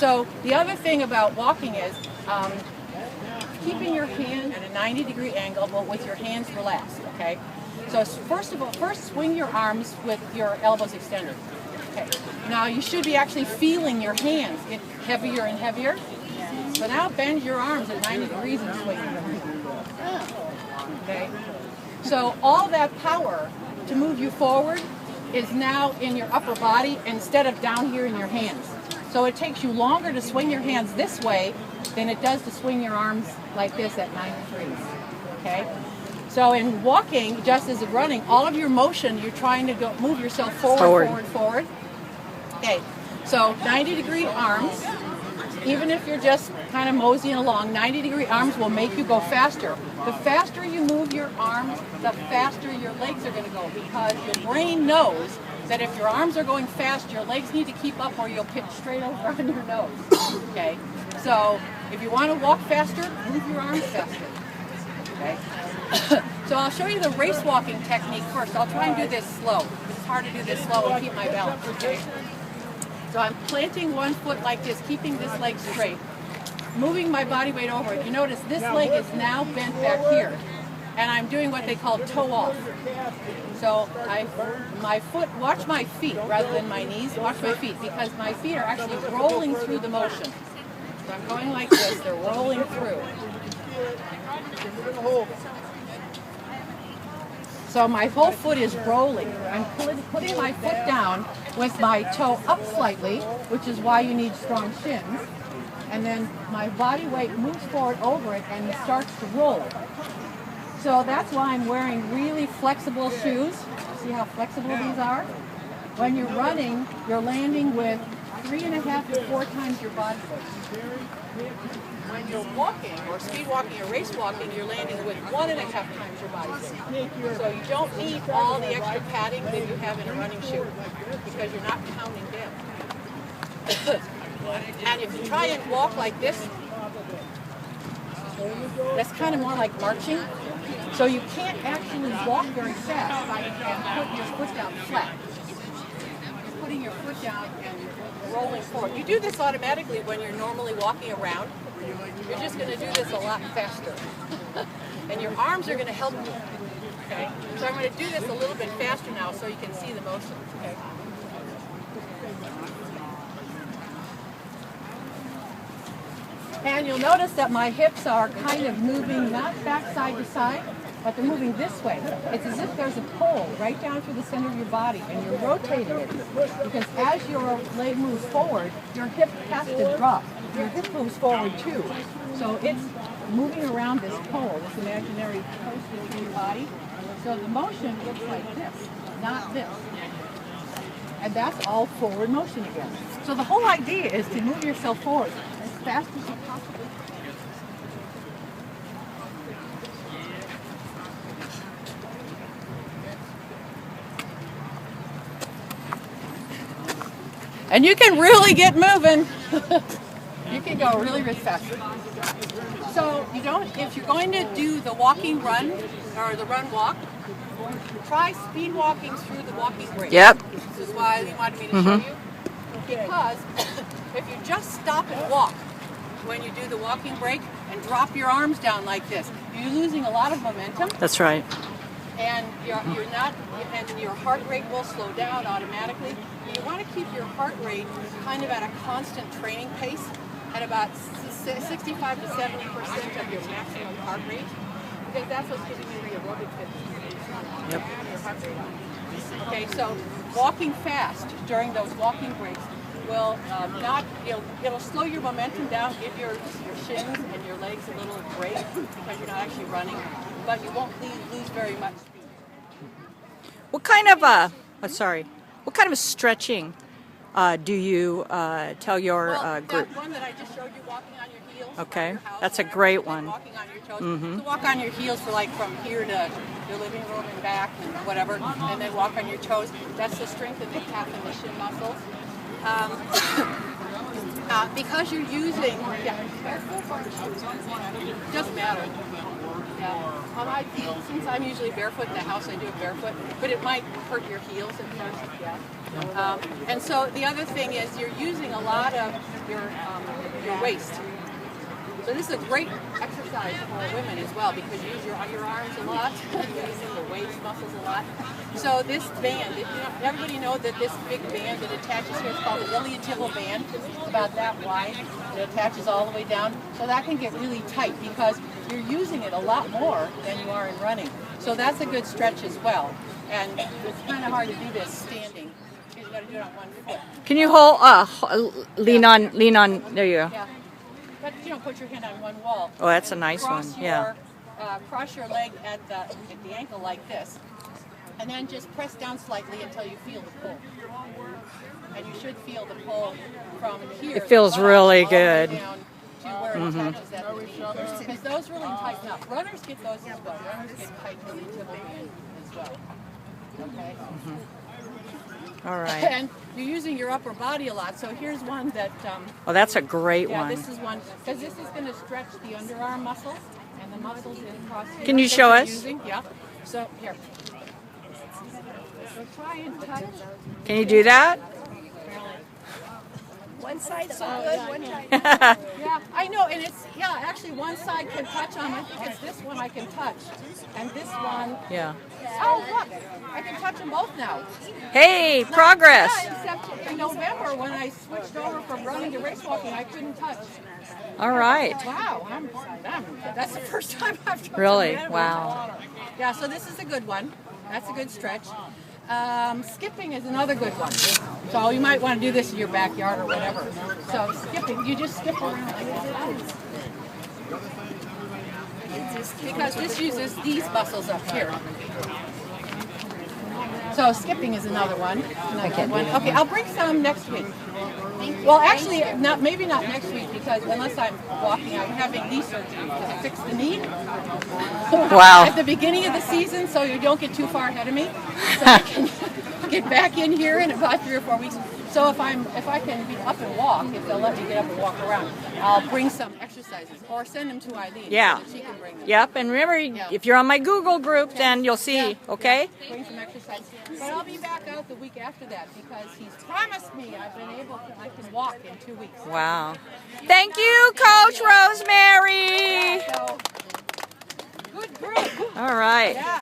So the other thing about walking is keeping your hand at a 90-degree angle, but with your hands relaxed, okay? So first of all, swing your arms with your elbows extended. Okay. Now you should be actually feeling your hands get heavier and heavier. So now bend your arms at 90 degrees and swing them. Okay. So all that power to move you forward is now in your upper body instead of down here in your hands. So it takes you longer to swing your hands this way than it does to swing your arms like this at 90 degrees. Okay? So in walking, just as in running, all of your motion, you're trying to move yourself forward. Okay, so 90-degree arms, even if you're just kind of moseying along, 90-degree arms will make you go faster. The faster you move your arms, the faster your legs are going to go, because your brain knows that if your arms are going fast, your legs need to keep up or you'll pitch straight over on your nose. Okay, so if you want to walk faster, move your arms faster. Okay. So I'll show you the race walking technique first. I'll try and do this slow. It's hard to do this slow and keep my balance. Okay. So I'm planting one foot like this, keeping this leg straight, moving my body weight over it. You notice this leg is now bent back here, and I'm doing what they call toe off. So my foot, watch my feet rather than my knees, watch my feet, because my feet are actually rolling through the motion. So I'm going like this, they're rolling through. So my whole foot is rolling. I'm putting my foot down with my toe up slightly, which is why you need strong shins. And then my body weight moves forward over it and it starts to roll. So that's why I'm wearing really flexible shoes. See how flexible these are? When you're running, you're landing with 3.5 to 4 times your body weight. When you're walking, or speed walking or race walking, you're landing with 1.5 times your body weight. So you don't need all the extra padding that you have in a running shoe, because you're not counting down. And if you try and walk like this, that's kind of more like marching. So you can't actually walk very fast by putting your foot down flat. You're putting your foot down and rolling forward. You do this automatically when you're normally walking around. You're just going to do this a lot faster. And your arms are going to help you. Okay? So I'm going to do this a little bit faster now so you can see the motion. Okay? And you'll notice that my hips are kind of moving not back side to side, but they're moving this way. It's as if there's a pole right down through the center of your body, and you're rotating it. Because as your leg moves forward, your hip has to drop. Your hip moves forward too. So it's moving around this pole, this imaginary post in your body. So the motion looks like this, not this. And that's all forward motion again. So the whole idea is to move yourself forward as fast as you possibly can. And you can really get moving. You can go really, really fast. So if you're going to do the walking run, or the run walk, try speed walking through the walking break. Yep. This is why we wanted me to show you. Because if you just stop and walk when you do the walking break and drop your arms down like this, you're losing a lot of momentum. That's right. And you're not, and your heart rate will slow down automatically. You want to keep your heart rate kind of at a constant training pace at about 65 to 70% of your maximum heart rate, because that's what's giving you the aerobic fitness. Yep. Your heart rate. Okay, so walking fast during those walking breaks will it'll slow your momentum down, give your shins and your legs a little break because you're not actually running, but you won't lose very much speed. What kind of what kind of stretching do you tell your group? That one that I just showed you, walking on your heels. Okay, your house, that's a great one. Walking on your toes. So walk on your heels for like from here to your living room and back and whatever, and then walk on your toes. That's to strengthen the calf and the shin muscles. Because you're using, doesn't matter. on my feet, since I'm usually barefoot in the house, I do it barefoot, but it might hurt your heels at first. Yeah. And so the other thing is you're using a lot of your waist. So this is a great exercise for women as well because you use your arms a lot, you're using the waist muscles a lot. So this band, everybody know that this big band that attaches here is called a iliotibial band. It's about that wide. It attaches all the way down. So that can get really tight because you're using it a lot more than you are in running. So that's a good stretch as well. And it's kind of hard to do this standing because you got to do it on one foot. Can you lean on, there you go. Yeah. But put your hand on one wall. Oh, that's a nice one. Yeah. Cross your leg at the ankle like this, and then just press down slightly until you feel the pull. And you should feel the pull from here. It feels really good. Down to where it attaches at the knee. Because those really tighten up. Runners get those as well. Runners get tight to the tibia band as well. Okay. All right. And you're using your upper body a lot. So here's one that. Oh, that's a great one. Yeah, this is one because this is going to stretch the underarm muscles and the muscles across here. Can you show us? Yeah. So here. So try and touch. Can you do that? One side's so good, one side. Yeah, I know, and actually one side can touch on, I think it's this one I can touch, and this one. Yeah. Oh, look, I can touch them both now. Hey, progress. Yeah, except in November when I switched over from running to race walking, I couldn't touch. All right. Wow, that's the first time I've done Really? that. Wow. Yeah, so this is a good one. That's a good stretch. Skipping is another good one. So you might want to do this in your backyard or whatever. So skipping, you just skip around like that. Because this uses these muscles up here. So skipping is another one. Okay, I'll bring some next week. Well, actually, maybe not next week because unless I'm walking, I'm having knee surgery to fix the knee. Wow. At the beginning of the season, so you don't get too far ahead of me. So I can get back in here in about 3 or 4 weeks. So if I can be up and walk, if they'll let me get up and walk around, I'll bring some exercises or send them to Eileen. Yeah. So that she can bring them. Yep, and remember, if you're on my Google group, then you'll see, okay? Bring some exercise. But I'll be back out the week after that because he's promised me I can walk in 2 weeks. Wow. Thank you, Coach Rosemary. So, good group. All right. Yeah.